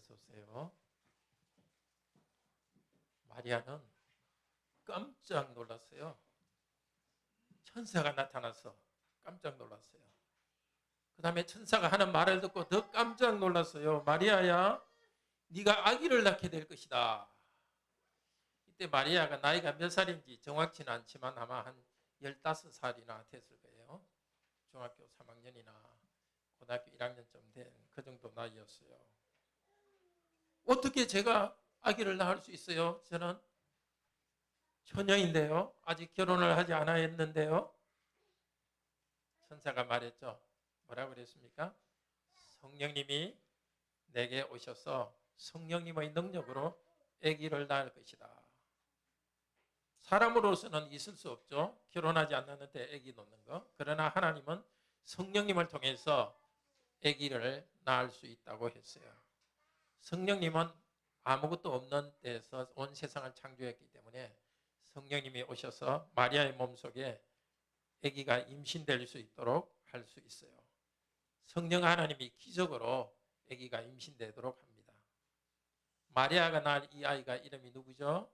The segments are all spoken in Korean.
어서 오세요. 마리아는 깜짝 놀랐어요. 천사가 나타나서 깜짝 놀랐어요. 그 다음에 천사가 하는 말을 듣고 더 깜짝 놀랐어요. 마리아야, 네가 아기를 낳게 될 것이다. 이때 마리아가 나이가 몇 살인지 정확치는 않지만 아마 한 15살이나 됐을 거예요. 중학교 3학년이나 고등학교 1학년쯤 된 그 정도 나이였어요. 어떻게 제가 아기를 낳을 수 있어요? 저는 처녀인데요. 아직 결혼을 하지 않아 했는데요. 천사가 말했죠. 뭐라고 그랬습니까? 성령님이 내게 오셔서 성령님의 능력으로 아기를 낳을 것이다. 사람으로서는 있을 수 없죠. 결혼하지 않았는데 아기 놓는 거. 그러나 하나님은 성령님을 통해서 아기를 낳을 수 있다고 했어요. 성령님은 아무것도 없는 데서 온 세상을 창조했기 때문에 성령님이 오셔서 마리아의 몸속에 아기가 임신될 수 있도록 할 수 있어요. 성령 하나님이 기적으로 아기가 임신되도록 합니다. 마리아가 낳은 이 아이가 이름이 누구죠?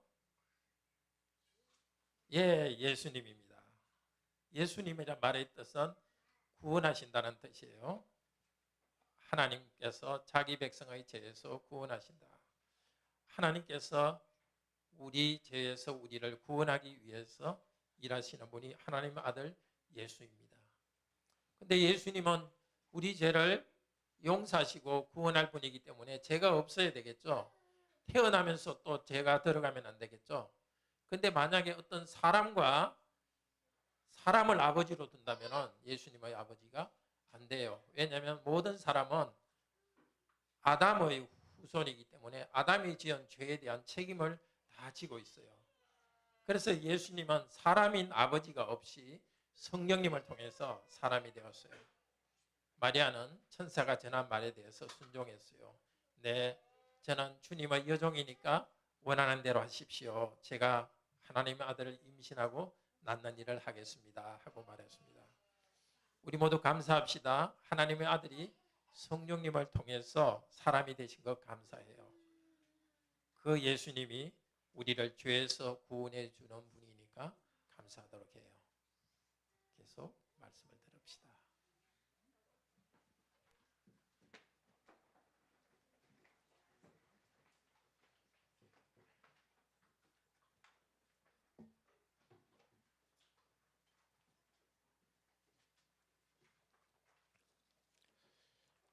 예수님입니다. 예수님이란 말의 뜻은 구원하신다는 뜻이에요. 하나님께서 자기 백성의 죄에서 구원하신다. 하나님께서 우리 죄에서 우리를 구원하기 위해서 일하시는 분이 하나님의 아들 예수입니다. 근데 예수님은 우리 죄를 용서하시고 구원할 분이기 때문에 죄가 없어야 되겠죠. 태어나면서 또 죄가 들어가면 안 되겠죠. 근데 만약에 어떤 사람과 사람을 아버지로 둔다면 예수님의 아버지가 안 돼요. 왜냐하면 모든 사람은 아담의 후손이기 때문에 아담이 지은 죄에 대한 책임을 다 지고 있어요. 그래서 예수님은 사람인 아버지가 없이 성령님을 통해서 사람이 되었어요. 마리아는 천사가 전한 말에 대해서 순종했어요. 네, 저는 주님의 여종이니까 원하는 대로 하십시오. 제가 하나님의 아들을 임신하고 낳는 일을 하겠습니다 하고 말했습니다. 우리 모두 감사합시다. 하나님의 아들이 성령님을 통해서 사람이 되신 것 감사해요. 그 예수님이 우리를 죄에서 구원해 주는 분이니까 감사하도록 해요. 계속 말씀을 들읍시다.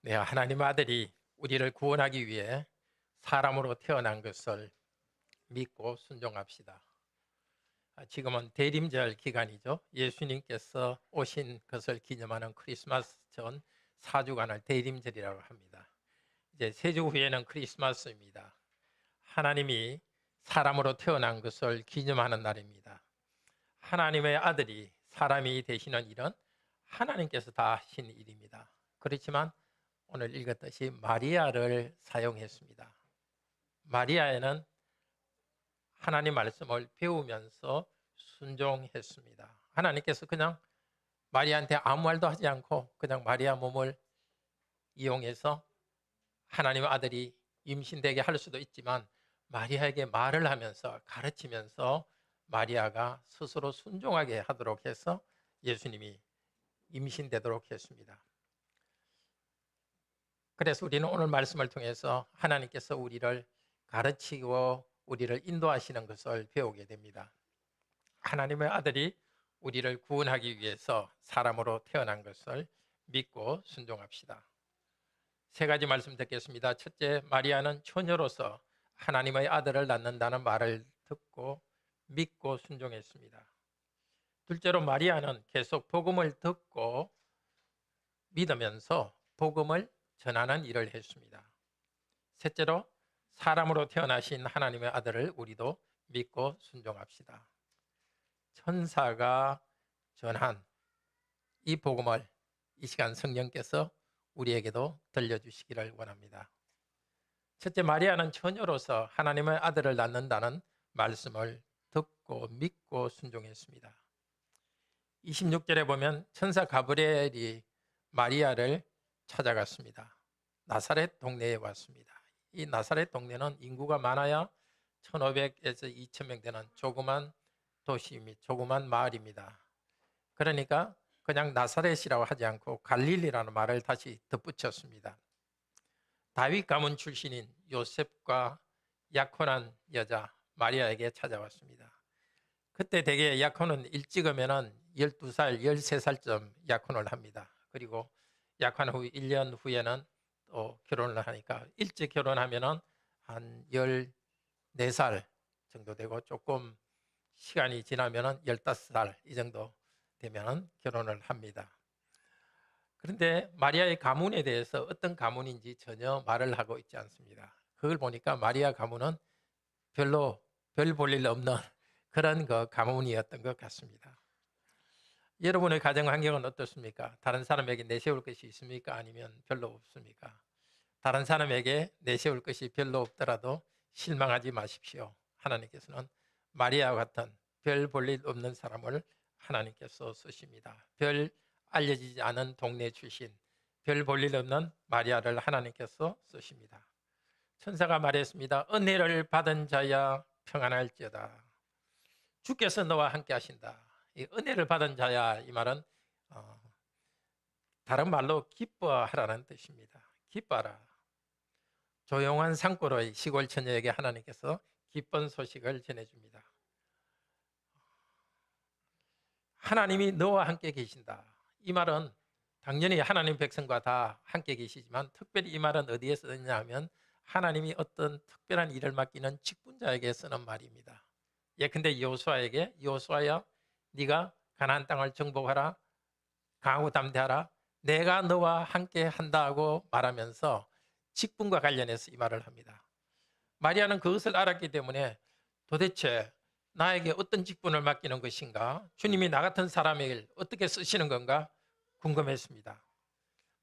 네, 하나님의 아들이 우리를 구원하기 위해 사람으로 태어난 것을 믿고 순종합시다. 지금은 대림절 기간이죠. 예수님께서 오신 것을 기념하는 크리스마스 전 4주간을 대림절이라고 합니다. 이제 3주 후에는 크리스마스입니다. 하나님이 사람으로 태어난 것을 기념하는 날입니다. 하나님의 아들이 사람이 되시는 일은 하나님께서 다 하신 일입니다. 그렇지만 오늘 읽었듯이 마리아를 사용했습니다. 마리아에는 하나님 말씀을 배우면서 순종했습니다. 하나님께서 그냥 마리아한테 아무 말도 하지 않고 그냥 마리아 몸을 이용해서 하나님의 아들이 임신되게 할 수도 있지만 마리아에게 말을 하면서 가르치면서 마리아가 스스로 순종하게 하도록 해서 예수님이 임신되도록 했습니다. 그래서 우리는 오늘 말씀을 통해서 하나님께서 우리를 가르치고 우리를 인도하시는 것을 배우게 됩니다. 하나님의 아들이 우리를 구원하기 위해서 사람으로 태어난 것을 믿고 순종합시다. 3가지 말씀 듣겠습니다. 첫째, 마리아는 처녀로서 하나님의 아들을 낳는다는 말을 듣고 믿고 순종했습니다. 둘째로 마리아는 계속 복음을 듣고 믿으면서 복음을 전하는 일을 했습니다. 셋째로 사람으로 태어나신 하나님의 아들을 우리도 믿고 순종합시다. 천사가 전한 이 복음을 이 시간 성령께서 우리에게도 들려주시기를 원합니다. 첫째, 마리아는 처녀로서 하나님의 아들을 낳는다는 말씀을 듣고 믿고 순종했습니다. 26절에 보면 천사 가브리엘이 마리아를 찾아갔습니다. 나사렛 동네에 왔습니다. 이 나사렛 동네는 인구가 많아야 1,500에서 2,000명 되는 조그만 도시 및 조그만 마을입니다. 그러니까 그냥 나사렛이라고 하지 않고 갈릴리라는 말을 다시 덧붙였습니다. 다윗 가문 출신인 요셉과 약혼한 여자 마리아에게 찾아왔습니다. 그때 대개 약혼은 일찍 하면은 12살, 13살쯤 약혼을 합니다. 그리고 약혼 후 1년 후에는 또 결혼을 하니까 일찍 결혼하면은 한 14살 정도 되고 조금 시간이 지나면은 15살 이 정도 되면은 결혼을 합니다. 그런데 마리아의 가문에 대해서 어떤 가문인지 전혀 말을 하고 있지 않습니다. 그걸 보니까 마리아 가문은 별로 별 볼 일 없는 그런 그 가문이었던 것 같습니다. 여러분의 가정 환경은 어떻습니까? 다른 사람에게 내세울 것이 있습니까? 아니면 별로 없습니까? 다른 사람에게 내세울 것이 별로 없더라도 실망하지 마십시오. 하나님께서는 마리아와 같은 별 볼 일 없는 사람을 하나님께서 쓰십니다. 별 알려지지 않은 동네 출신, 별 볼 일 없는 마리아를 하나님께서 쓰십니다. 천사가 말했습니다. 은혜를 받은 자야 평안할지어다. 주께서 너와 함께 하신다. 이 은혜를 받은 자야, 이 말은 다른 말로 기뻐하라는 뜻입니다. 기뻐하라. 조용한 산골의 시골 처녀에게 하나님께서 기쁜 소식을 전해줍니다. 하나님이 너와 함께 계신다. 이 말은 당연히 하나님 백성과 다 함께 계시지만 특별히 이 말은 어디에 쓰느냐 하면 하나님이 어떤 특별한 일을 맡기는 직분자에게 쓰는 말입니다. 예컨대 여호수아에게 여호수아야 네가 가나안 땅을 정복하라, 강하고 담대하라, 내가 너와 함께 한다고 말하면서 직분과 관련해서 이 말을 합니다. 마리아는 그것을 알았기 때문에 도대체 나에게 어떤 직분을 맡기는 것인가, 주님이 나 같은 사람을 어떻게 쓰시는 건가 궁금했습니다.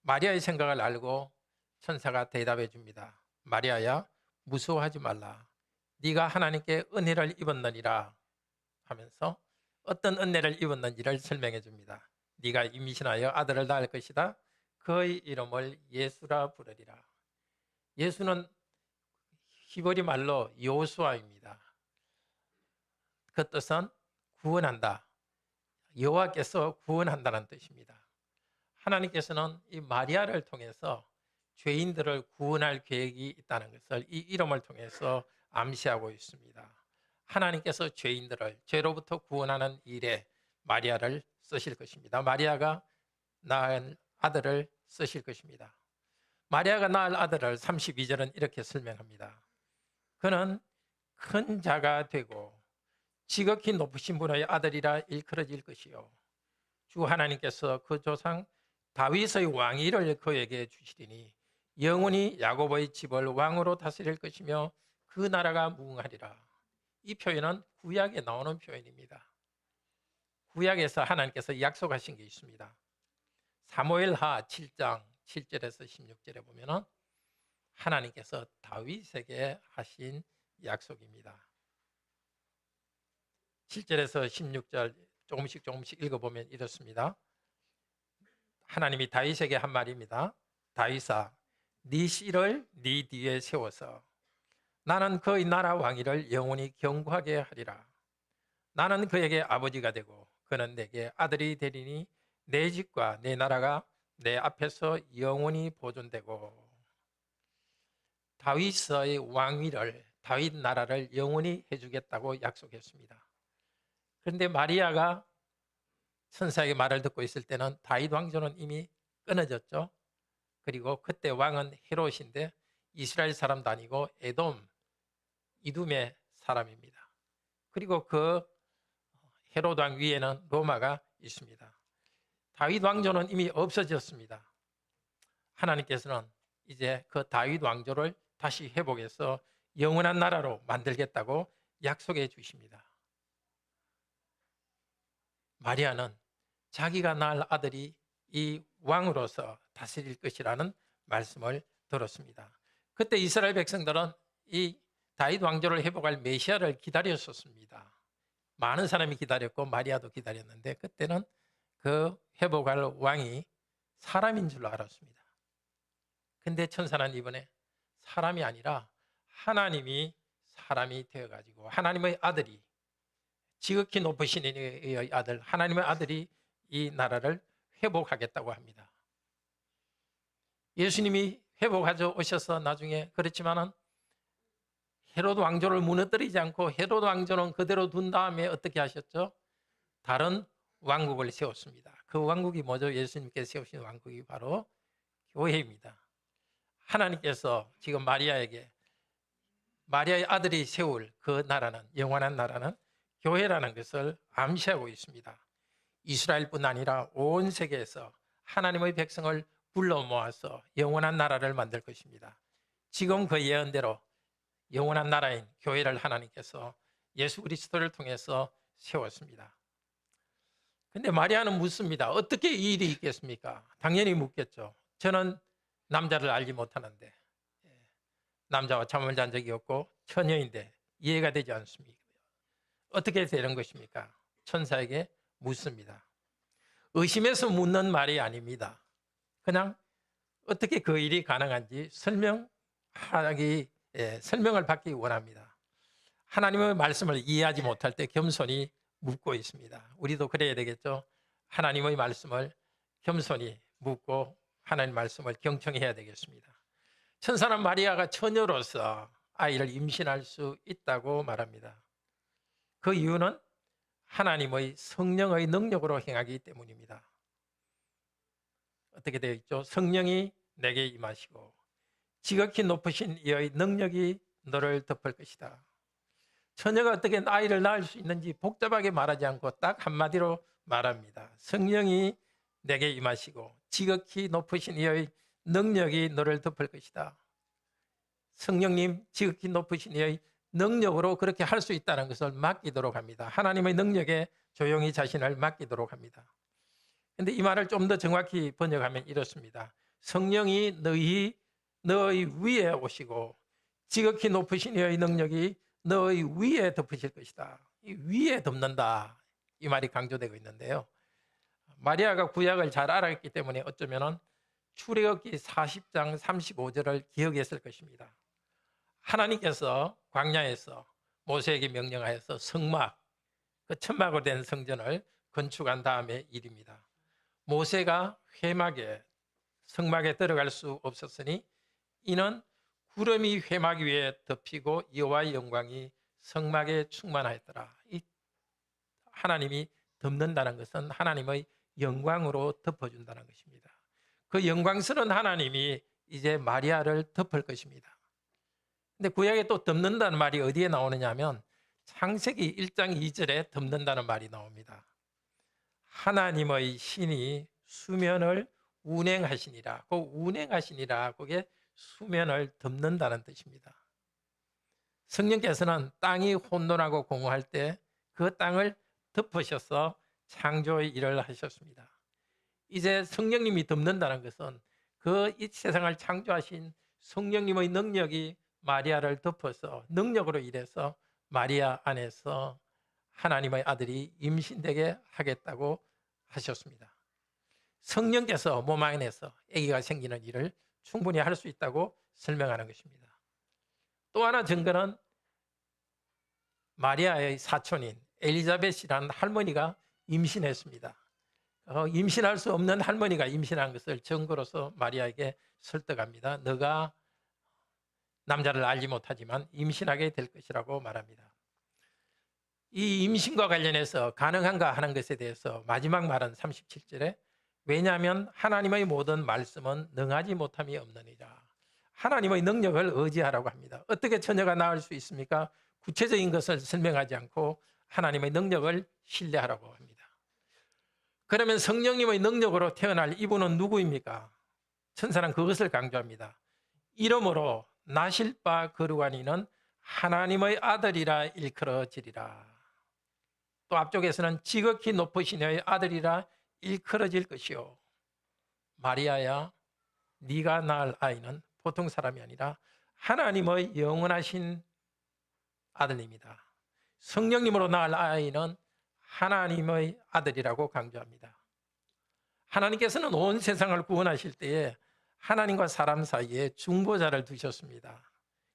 마리아의 생각을 알고 천사가 대답해 줍니다. 마리아야, 무서워하지 말라. 네가 하나님께 은혜를 입었느니라 하면서 어떤 은혜를 입었는지를 설명해 줍니다. 네가 임신하여 아들을 낳을 것이다. 그의 이름을 예수라 부르리라. 예수는 히브리 말로 여호수아입니다. 그 뜻은 구원한다. 여호와께서 구원한다는 뜻입니다. 하나님께서는 이 마리아를 통해서 죄인들을 구원할 계획이 있다는 것을 이 이름을 통해서 암시하고 있습니다. 하나님께서 죄인들을 죄로부터 구원하는 일에 마리아를 쓰실 것입니다. 마리아가 낳은 아들을 쓰실 것입니다. 마리아가 낳을 아들을 32절은 이렇게 설명합니다. 그는 큰 자가 되고 지극히 높으신 분의 아들이라 일컬어질 것이요 주 하나님께서 그 조상 다윗의 왕위를 그에게 주시리니 영원히 야곱의 집을 왕으로 다스릴 것이며 그 나라가 무궁하리라. 이 표현은 구약에 나오는 표현입니다. 구약에서 하나님께서 약속하신 게 있습니다. 사무엘하 7장 7절에서 16절에 보면은 하나님께서 다윗에게 하신 약속입니다. 7절에서 16절 조금씩 읽어보면 이렇습니다. 하나님이 다윗에게 한 말입니다. 다윗아, 네 씨를 네 뒤에 세워서 나는 그의 나라 왕위를 영원히 경고하게 하리라. 나는 그에게 아버지가 되고 그는 내게 아들이 되리니 내 집과 내 나라가 내 앞에서 영원히 보존되고. 다윗의 왕위를, 다윗 나라를 영원히 해주겠다고 약속했습니다. 그런데 마리아가 천사의 말을 듣고 있을 때는 다윗 왕조는 이미 끊어졌죠. 그리고 그때 왕은 헤롯인데 이스라엘 사람도 아니고 이둠의 사람입니다. 그리고 그 헤롯 왕 위에는 로마가 있습니다. 다윗 왕조는 이미 없어졌습니다. 하나님께서는 이제 그 다윗 왕조를 다시 회복해서 영원한 나라로 만들겠다고 약속해 주십니다. 마리아는 자기가 낳을 아들이 이 왕으로서 다스릴 것이라는 말씀을 들었습니다. 그때 이스라엘 백성들은 이 다윗 왕조를 회복할 메시아를 기다렸었습니다. 많은 사람이 기다렸고 마리아도 기다렸는데 그때는 그 회복할 왕이 사람인 줄로 알았습니다. 근데 천사는 이번에 사람이 아니라 하나님이 사람이 되어가지고 하나님의 아들이, 지극히 높으신 이의 아들, 하나님의 아들이 이 나라를 회복하겠다고 합니다. 예수님이 회복하셔 오셔서 나중에, 그렇지만은 헤로드 왕조를 무너뜨리지 않고 헤로드 왕조는 그대로 둔 다음에 어떻게 하셨죠? 다른 왕국을 세웠습니다. 그 왕국이 뭐죠? 예수님께서 세우신 왕국이 바로 교회입니다. 하나님께서 지금 마리아에게, 마리아의 아들이 세울 그 나라는, 영원한 나라는 교회라는 것을 암시하고 있습니다. 이스라엘뿐 아니라 온 세계에서 하나님의 백성을 불러 모아서 영원한 나라를 만들 것입니다. 지금 그 예언대로 영원한 나라인 교회를 하나님께서 예수 그리스도를 통해서 세웠습니다. 근데 마리아는 묻습니다. 어떻게 이 일이 있겠습니까? 당연히 묻겠죠. 저는 남자를 알지 못하는데, 남자와 잠을 잔 적이 없고 처녀인데 이해가 되지 않습니까? 어떻게 되는 것입니까? 천사에게 묻습니다. 의심해서 묻는 말이 아닙니다. 그냥 어떻게 그 일이 가능한지 설명을 받기 원합니다. 하나님의 말씀을 이해하지 못할 때 겸손히 묻고 있습니다. 우리도 그래야 되겠죠. 하나님의 말씀을 겸손히 묻고 하나님 말씀을 경청해야 되겠습니다. 천사는 마리아가 처녀로서 아이를 임신할 수 있다고 말합니다. 그 이유는 하나님의 성령의 능력으로 행하기 때문입니다. 어떻게 되어 있죠? 성령이 내게 임하시고 지극히 높으신 이의 능력이 너를 덮을 것이다. 처녀가 어떻게 아이를 낳을 수 있는지 복잡하게 말하지 않고 딱 한마디로 말합니다. 성령이 내게 임하시고 지극히 높으신 이의 능력이 너를 덮을 것이다. 성령님, 지극히 높으신 이의 능력으로 그렇게 할 수 있다는 것을 맡기도록 합니다. 하나님의 능력에 조용히 자신을 맡기도록 합니다. 그런데 이 말을 좀 더 정확히 번역하면 이렇습니다. 성령이 너의 위에 오시고 지극히 높으신 이의 능력이 너의 위에 덮으실 것이다. 이 위에 덮는다, 이 말이 강조되고 있는데요. 마리아가 구약을 잘 알았기 때문에 어쩌면 출애굽기 40장 35절을 기억했을 것입니다. 하나님께서 광야에서 모세에게 명령하여서 성막, 그 천막으로 된 성전을 건축한 다음의 일입니다. 모세가 성막에 들어갈 수 없었으니 이는 구름이 회막 위에 덮이고 여호와의 영광이 성막에 충만하였더라. 이 하나님이 덮는다는 것은 하나님의 영광으로 덮어준다는 것입니다. 그 영광스러운 하나님이 이제 마리아를 덮을 것입니다. 근데 구약에 또 덮는다는 말이 어디에 나오느냐 하면 창세기 1장 2절에 덮는다는 말이 나옵니다. 하나님의 신이 수면을 운행하시니라. 그 운행하시니라, 그게 수면을 덮는다는 뜻입니다. 성령께서는 땅이 혼돈하고 공허할 때 그 땅을 덮으셔서 창조의 일을 하셨습니다. 이제 성령님이 덮는다는 것은 그 이 세상을 창조하신 성령님의 능력이 마리아를 덮어서 능력으로 일해서 마리아 안에서 하나님의 아들이 임신되게 하겠다고 하셨습니다. 성령께서 몸 안에서 아기가 생기는 일을 충분히 할 수 있다고 설명하는 것입니다. 또 하나 증거는 마리아의 사촌인 엘리자벳이라는 할머니가 임신했습니다. 임신할 수 없는 할머니가 임신한 것을 증거로서 마리아에게 설득합니다. 너가 남자를 알지 못하지만 임신하게 될 것이라고 말합니다. 이 임신과 관련해서 가능한가 하는 것에 대해서 마지막 말은 37절에 왜냐하면 하나님의 모든 말씀은 능하지 못함이 없느니라. 하나님의 능력을 의지하라고 합니다. 어떻게 처녀가 낳을 수 있습니까? 구체적인 것을 설명하지 않고 하나님의 능력을 신뢰하라고 합니다. 그러면 성령님의 능력으로 태어날 이분은 누구입니까? 천사는 그것을 강조합니다. 이러므로 나실 바 거룩하니는 하나님의 아들이라 일컬어지리라. 또 앞쪽에서는 지극히 높으신 이의 아들이라 일컬어질 것이요. 마리아야, 네가 낳을 아이는 보통 사람이 아니라 하나님의 영원하신 아들입니다. 성령님으로 낳을 아이는 하나님의 아들이라고 강조합니다. 하나님께서는 온 세상을 구원하실 때에 하나님과 사람 사이에 중보자를 두셨습니다.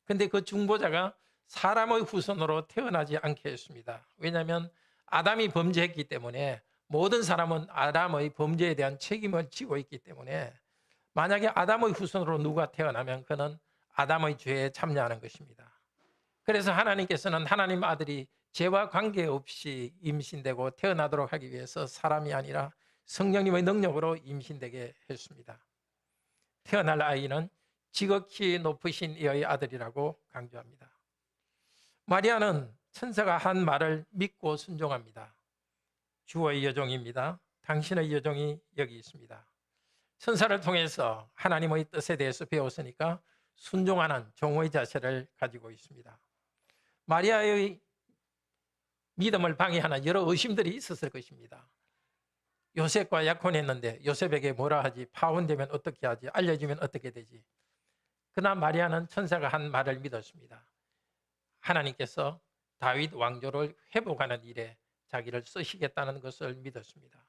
근데 그 중보자가 사람의 후손으로 태어나지 않게 했습니다. 왜냐하면 아담이 범죄했기 때문에 모든 사람은 아담의 범죄에 대한 책임을 지고 있기 때문에 만약에 아담의 후손으로 누가 태어나면 그는 아담의 죄에 참여하는 것입니다. 그래서 하나님께서는 하나님 아들이 죄와 관계없이 임신되고 태어나도록 하기 위해서 사람이 아니라 성령님의 능력으로 임신되게 했습니다. 태어날 아이는 지극히 높으신 이의 아들이라고 강조합니다. 마리아는 천사가 한 말을 믿고 순종합니다. 주의 여종입니다. 당신의 여종이 여기 있습니다. 천사를 통해서 하나님의 뜻에 대해서 배웠으니까 순종하는 종의 자세를 가지고 있습니다. 마리아의 믿음을 방해하는 여러 의심들이 있었을 것입니다. 요셉과 약혼했는데 요셉에게 뭐라 하지? 파혼되면 어떻게 하지? 알려주면 어떻게 되지? 그러나 마리아는 천사가 한 말을 믿었습니다. 하나님께서 다윗 왕조를 회복하는 일에 자기를 쓰시겠다는 것을 믿었습니다.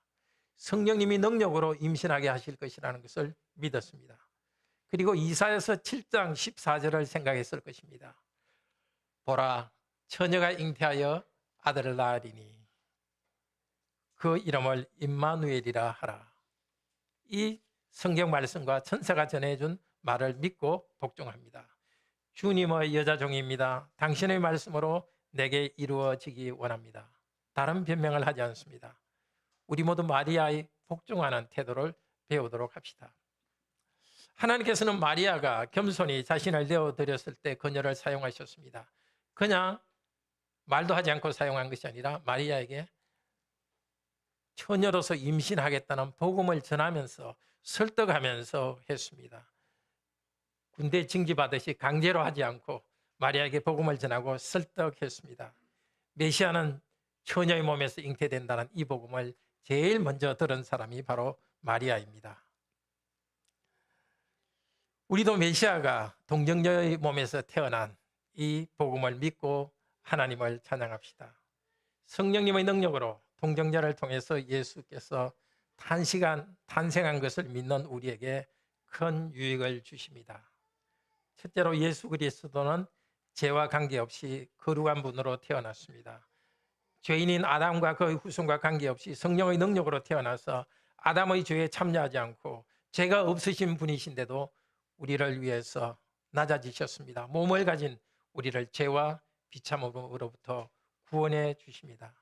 성령님이 능력으로 임신하게 하실 것이라는 것을 믿었습니다. 그리고 이사야서 7장 14절을 생각했을 것입니다. 보라, 처녀가 잉태하여 아들을 낳으리니 그 이름을 임마누엘이라 하라. 이 성경 말씀과 천사가 전해준 말을 믿고 복종합니다. 주님의 여자종입니다. 당신의 말씀으로 내게 이루어지기 원합니다. 다른 변명을 하지 않습니다. 우리 모두 마리아의 복종하는 태도를 배우도록 합시다. 하나님께서는 마리아가 겸손히 자신을 내어드렸을 때 그녀를 사용하셨습니다. 그냥 말도 하지 않고 사용한 것이 아니라 마리아에게 처녀로서 임신하겠다는 복음을 전하면서 설득하면서 했습니다. 군대 징집하듯이 강제로 하지 않고 마리아에게 복음을 전하고 설득했습니다. 메시아는 처녀의 몸에서 잉태된다는 이 복음을 제일 먼저 들은 사람이 바로 마리아입니다. 우리도 메시아가 동정녀의 몸에서 태어난 이 복음을 믿고 하나님을 찬양합시다. 성령님의 능력으로 동정녀를 통해서 예수께서 단시간 탄생한 것을 믿는 우리에게 큰 유익을 주십니다. 첫째로 예수 그리스도는 죄와 관계없이 거룩한 분으로 태어났습니다. 죄인인 아담과 그의 후손과 관계없이 성령의 능력으로 태어나서 아담의 죄에 참여하지 않고 죄가 없으신 분이신데도 우리를 위해서 낮아지셨습니다. 몸을 가진 우리를 죄와 비참함으로부터 구원해 주십니다.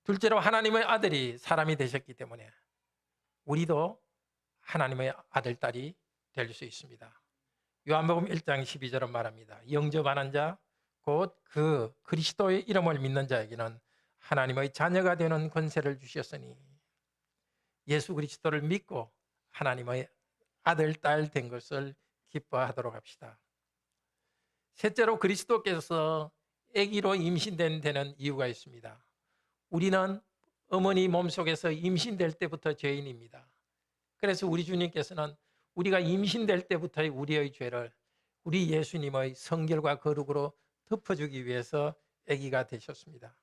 둘째로 하나님의 아들이 사람이 되셨기 때문에 우리도 하나님의 아들, 딸이 될 수 있습니다. 요한복음 1장 12절은 말합니다. 영접하는 자, 곧 그 그리스도의 이름을 믿는 자에게는 하나님의 자녀가 되는 권세를 주셨으니 예수 그리스도를 믿고 하나님의 아들, 딸 된 것을 기뻐하도록 합시다. 셋째로 그리스도께서 아기로 임신된 데는 이유가 있습니다. 우리는 어머니 몸속에서 임신될 때부터 죄인입니다. 그래서 우리 주님께서는 우리가 임신될 때부터의 우리의 죄를 우리 예수님의 성결과 거룩으로 덮어주기 위해서 아기가 되셨습니다.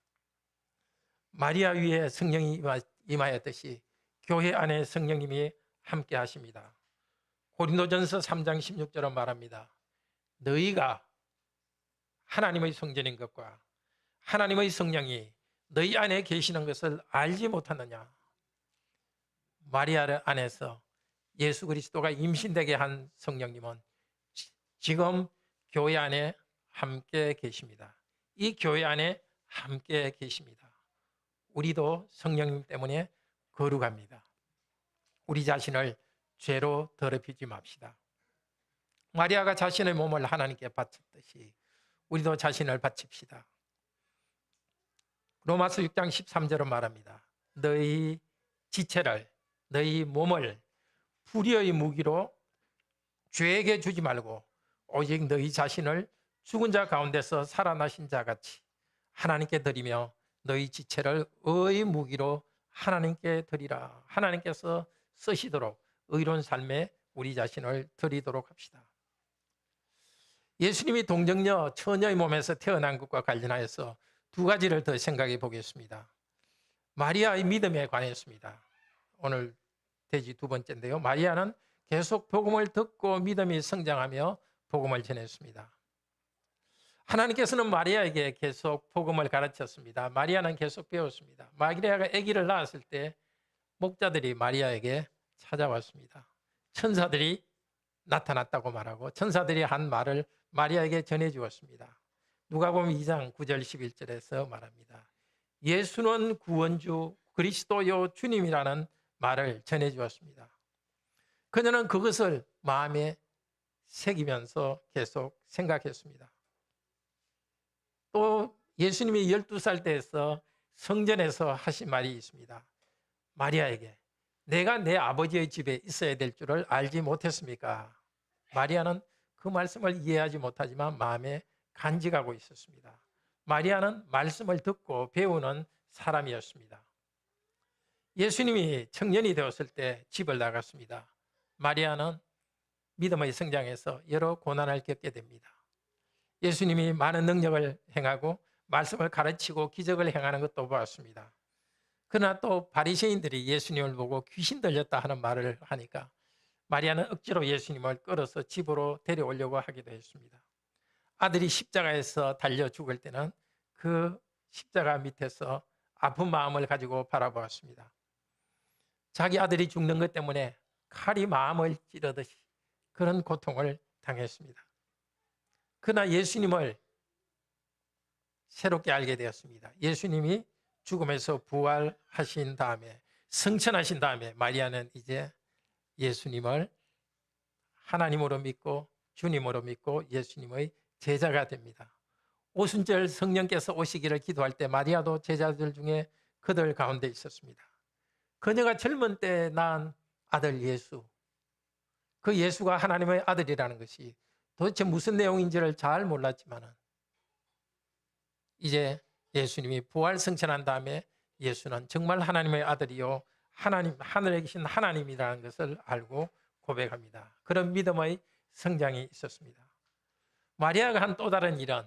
마리아 위에 성령이 임하였듯이 교회 안에 성령님이 함께 하십니다. 고린도전서 3장 16절은 말합니다. 너희가 하나님의 성전인 것과 하나님의 성령이 너희 안에 계시는 것을 알지 못하느냐. 마리아 안에서 예수 그리스도가 임신되게 한 성령님은 지금 교회 안에 함께 계십니다. 이 교회 안에 함께 계십니다. 우리도 성령님 때문에 거룩합니다. 우리 자신을 죄로 더럽히지 맙시다. 마리아가 자신의 몸을 하나님께 바쳤듯이 우리도 자신을 바칩시다. 로마서 6장 13절은 말합니다. 너희 지체를, 너희 몸을 불의의 무기로 죄에게 주지 말고 오직 너희 자신을 죽은 자 가운데서 살아나신 자 같이 하나님께 드리며 너희 지체를 의의 무기로 하나님께 드리라. 하나님께서 쓰시도록 의로운 삶에 우리 자신을 드리도록 합시다. 예수님이 동정녀 처녀의 몸에서 태어난 것과 관련하여서 두 가지를 더 생각해 보겠습니다. 마리아의 믿음에 관했습니다. 오늘 대지 두 번째인데요. 마리아는 계속 복음을 듣고 믿음이 성장하며 복음을 전했습니다. 하나님께서는 마리아에게 계속 복음을 가르쳤습니다. 마리아는 계속 배웠습니다. 마리아가 아기를 낳았을 때 목자들이 마리아에게 찾아왔습니다. 천사들이 나타났다고 말하고 천사들이 한 말을 마리아에게 전해 주었습니다. 누가복음 2장 9절 11절에서 말합니다. 예수는 구원주 그리스도요 주님이라는 말을 전해 주었습니다. 그녀는 그것을 마음에 새기면서 계속 생각했습니다. 또 예수님이 12살 때에서 성전에서 하신 말이 있습니다. 마리아에게 내가 내 아버지의 집에 있어야 될 줄을 알지 못했습니까? 마리아는 그 말씀을 이해하지 못하지만 마음에 간직하고 있었습니다. 마리아는 말씀을 듣고 배우는 사람이었습니다. 예수님이 청년이 되었을 때 집을 나갔습니다. 마리아는 믿음의 성장에서 여러 고난을 겪게 됩니다. 예수님이 많은 능력을 행하고 말씀을 가르치고 기적을 행하는 것도 보았습니다. 그러나 또 바리새인들이 예수님을 보고 귀신 들렸다 하는 말을 하니까 마리아는 억지로 예수님을 끌어서 집으로 데려오려고 하기도 했습니다. 아들이 십자가에서 달려 죽을 때는 그 십자가 밑에서 아픈 마음을 가지고 바라보았습니다. 자기 아들이 죽는 것 때문에 칼이 마음을 찌르듯이 그런 고통을 당했습니다. 그러나 예수님을 새롭게 알게 되었습니다. 예수님이 죽음에서 부활하신 다음에 승천하신 다음에 마리아는 이제 예수님을 하나님으로 믿고 주님으로 믿고 예수님의 제자가 됩니다. 오순절 성령께서 오시기를 기도할 때 마리아도 제자들 중에 그들 가운데 있었습니다. 그녀가 젊은 때 낳은 아들 예수, 그 예수가 하나님의 아들이라는 것이 도대체 무슨 내용인지를 잘 몰랐지만은 이제 예수님이 부활 승천한 다음에 예수는 정말 하나님의 아들이요 하나님 하늘에 계신 하나님이라는 것을 알고 고백합니다. 그런 믿음의 성장이 있었습니다. 마리아가 한 또 다른 일은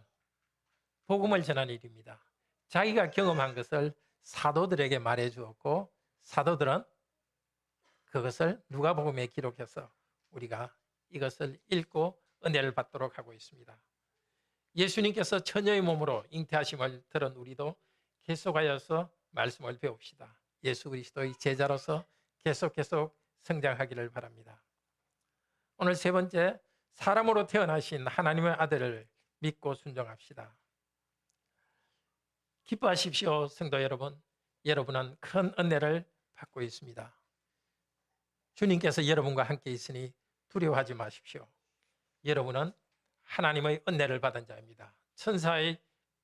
복음을 전하는 일입니다. 자기가 경험한 것을 사도들에게 말해 주었고 사도들은 그것을 누가복음에 기록해서 우리가 이것을 읽고 은혜를 받도록 하고 있습니다. 예수님께서 처녀의 몸으로 잉태하심을 들은 우리도 계속하여서 말씀을 배웁시다. 예수 그리스도의 제자로서 계속 성장하기를 바랍니다. 오늘 세 번째, 사람으로 태어나신 하나님의 아들을 믿고 순종합시다. 기뻐하십시오, 성도 여러분. 여러분은 큰 은혜를 받고 있습니다. 주님께서 여러분과 함께 있으니 두려워하지 마십시오. 여러분은 하나님의 은혜를 받은 자입니다. 천사의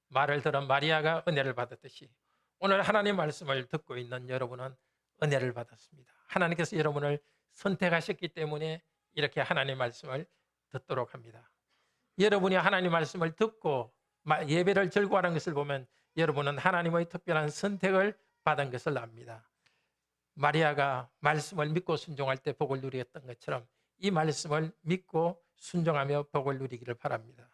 말을 들은 마리아가 은혜를 받았듯이 오늘 하나님 말씀을 듣고 있는 여러분은 은혜를 받았습니다. 하나님께서 여러분을 선택하셨기 때문에 이렇게 하나님 말씀을 듣도록 합니다. 여러분이 하나님 말씀을 듣고 예배를 즐거워하는 것을 보면 여러분은 하나님의 특별한 선택을 받은 것을 압니다. 마리아가 말씀을 믿고 순종할 때 복을 누렸던 것처럼 이 말씀을 믿고 순종하며 복을 누리기를 바랍니다.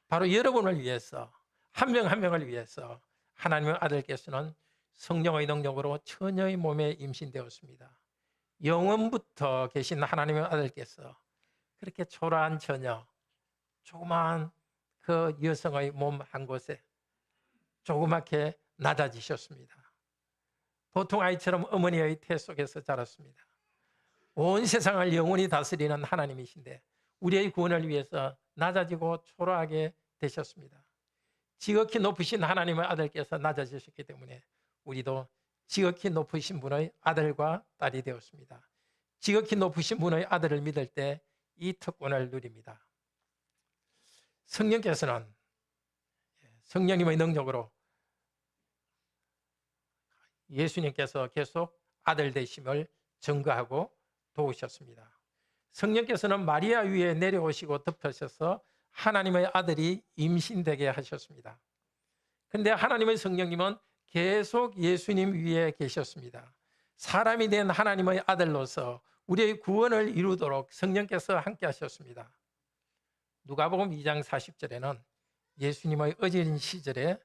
바로 여러분을 위해서 한 명 한 명을 위해서 하나님의 아들께서는 성령의 능력으로 처녀의 몸에 임신되었습니다. 영원부터 계신 하나님의 아들께서 그렇게 초라한 처녀, 조그마한 그 여성의 몸 한 곳에 조그맣게 낮아지셨습니다. 보통 아이처럼 어머니의 태 속에서 자랐습니다. 온 세상을 영원히 다스리는 하나님이신데 우리의 구원을 위해서 낮아지고 초라하게 되셨습니다. 지극히 높으신 하나님의 아들께서 낮아지셨기 때문에 우리도 지극히 높으신 분의 아들과 딸이 되었습니다. 지극히 높으신 분의 아들을 믿을 때 이 특권을 누립니다. 성령께서는 성령님의 능력으로 예수님께서 계속 아들 되심을 증거하고 도우셨습니다. 성령께서는 마리아 위에 내려오시고 덮으셔서 하나님의 아들이 임신되게 하셨습니다. 그런데 하나님의 성령님은 계속 예수님 위에 계셨습니다. 사람이 된 하나님의 아들로서 우리의 구원을 이루도록 성령께서 함께 하셨습니다. 누가복음 2장 40절에는 예수님의 어린 시절에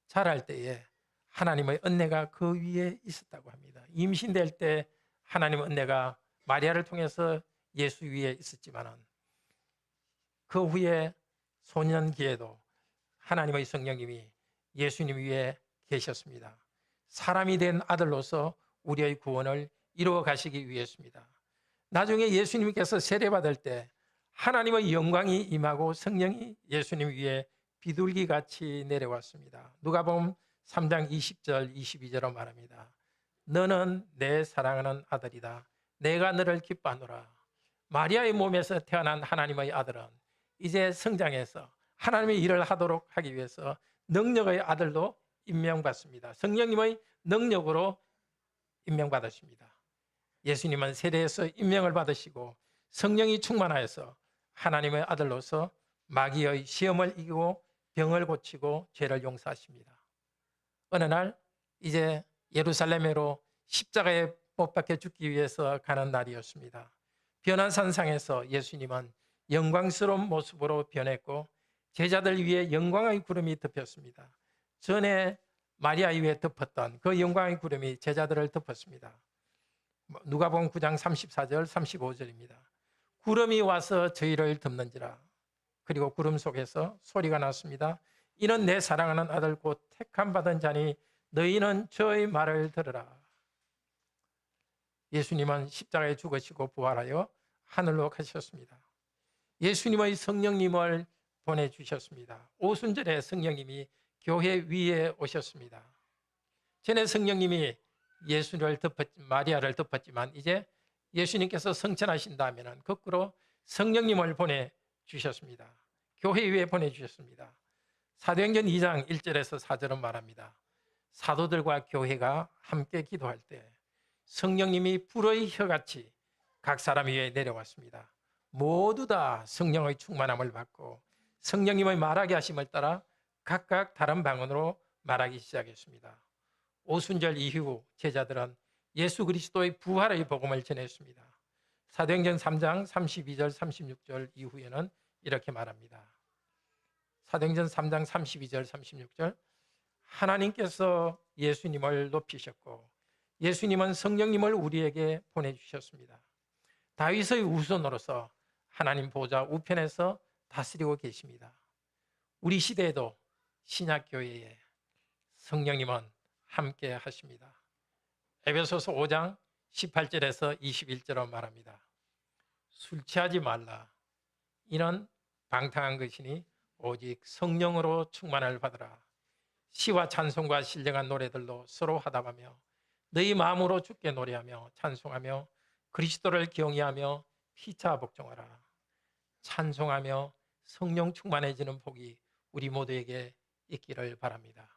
자랄 때에 하나님의 은혜가 그 위에 있었다고 합니다. 임신될 때 하나님의 은혜가 마리아를 통해서 예수 위에 있었지만은 그 후에 소년기에도 하나님의 성령님이 예수님 위에 계셨습니다. 사람이 된 아들로서 우리의 구원을 이루어 가시기 위해서입니다. 나중에 예수님께서 세례받을 때 하나님의 영광이 임하고 성령이 예수님 위에 비둘기같이 내려왔습니다. 누가복음 3장 20절 22절로 말합니다. 너는 내 사랑하는 아들이다. 내가 너를 기뻐하노라. 마리아의 몸에서 태어난 하나님의 아들은 이제 성장해서 하나님의 일을 하도록 하기 위해서 능력의 아들로 임명받습니다. 성령님의 능력으로 임명받으십니다. 예수님은 세례에서 임명을 받으시고 성령이 충만하여서 하나님의 아들로서 마귀의 시험을 이기고 병을 고치고 죄를 용서하십니다. 어느 날 이제 예루살렘으로 십자가에 못 박혀 죽기 위해서 가는 날이었습니다. 변화산상에서 예수님은 영광스러운 모습으로 변했고 제자들 위에 영광의 구름이 덮였습니다. 전에 마리아 위에 덮었던 그 영광의 구름이 제자들을 덮었습니다. 누가복음 9장 34절 35절입니다. 구름이 와서 저희를 덮는지라. 그리고 구름 속에서 소리가 났습니다. 이는 내 사랑하는 아들 곧 택함 받은 자니 너희는 저의 말을 들으라. 예수님은 십자가에 죽으시고 부활하여 하늘로 가셨습니다. 예수님의 성령님을 보내주셨습니다. 오순절에 성령님이 교회 위에 오셨습니다. 전에 성령님이 마리아를 덮었지만 이제 예수님께서 성천하신다면 거꾸로 성령님을 보내주셨습니다. 교회 위에 보내주셨습니다. 사도행전 2장 1절에서 4절은 말합니다. 사도들과 교회가 함께 기도할 때 성령님이 불의 혀같이 각 사람 위에 내려왔습니다. 모두 다 성령의 충만함을 받고 성령님의 말하게 하심을 따라 각각 다른 방언으로 말하기 시작했습니다. 오순절 이후 제자들은 예수 그리스도의 부활의 복음을 전했습니다. 사도행전 3장 32절 36절 이후에는 이렇게 말합니다. 사도행전 3장 32절 36절 하나님께서 예수님을 높이셨고 예수님은 성령님을 우리에게 보내주셨습니다. 다윗의 후손으로서 하나님 보좌 우편에서 다스리고 계십니다. 우리 시대에도 신약교회에 성령님은 함께 하십니다. 에베소서 5장 18절에서 21절로 말합니다. 술 취하지 말라. 이는 방탕한 것이니 오직 성령으로 충만을 받으라. 시와 찬송과 신령한 노래들로 서로 화답하며 너희 마음으로 주께 노래하며 찬송하며 그리스도를 경외하며 피차 복종하라. 찬송하며 성령 충만해지는 복이 우리 모두에게 있기를 바랍니다.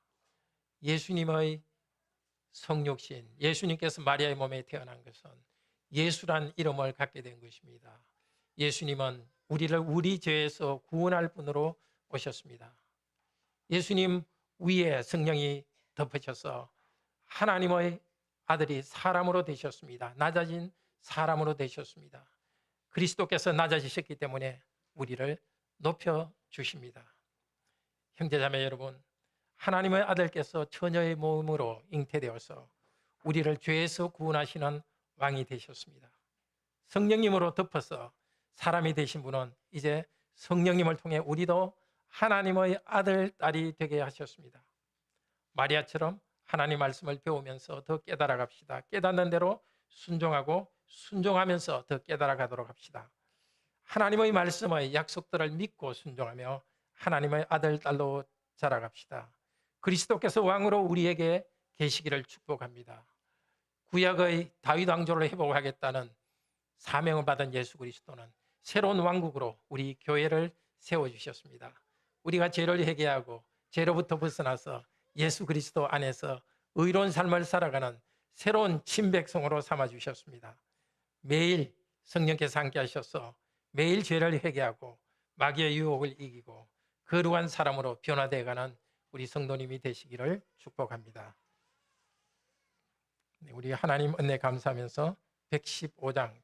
예수님의 성육신, 예수님께서 마리아의 몸에 태어난 것은 예수란 이름을 갖게 된 것입니다. 예수님은 우리를 우리 죄에서 구원할 분으로 오셨습니다. 예수님 위에 성령이 덮으셔서 하나님의 아들이 사람으로 되셨습니다. 낮아진 사람으로 되셨습니다. 그리스도께서 낮아지셨기 때문에 우리를 높여주십니다. 형제자매 여러분, 하나님의 아들께서 처녀의 몸으로 잉태되어서 우리를 죄에서 구원하시는 왕이 되셨습니다. 성령님으로 덮어서 사람이 되신 분은 이제 성령님을 통해 우리도 하나님의 아들, 딸이 되게 하셨습니다. 마리아처럼 하나님 말씀을 배우면서 더 깨달아 갑시다. 깨닫는 대로 순종하고 순종하면서 더 깨달아 가도록 합시다. 하나님의 말씀의 약속들을 믿고 순종하며 하나님의 아들, 딸로 자라갑시다. 그리스도께서 왕으로 우리에게 계시기를 축복합니다. 구약의 다윗 왕조를 회복하겠다는 사명을 받은 예수 그리스도는 새로운 왕국으로 우리 교회를 세워주셨습니다. 우리가 죄를 회개하고 죄로부터 벗어나서 예수 그리스도 안에서 의로운 삶을 살아가는 새로운 친백성으로 삼아주셨습니다. 매일 성령께서 함께 하셔서 매일 죄를 회개하고 마귀의 유혹을 이기고 거룩한 사람으로 변화되어가는 우리 성도님이 되시기를 축복합니다. 우리 하나님 은혜 감사하면서 115장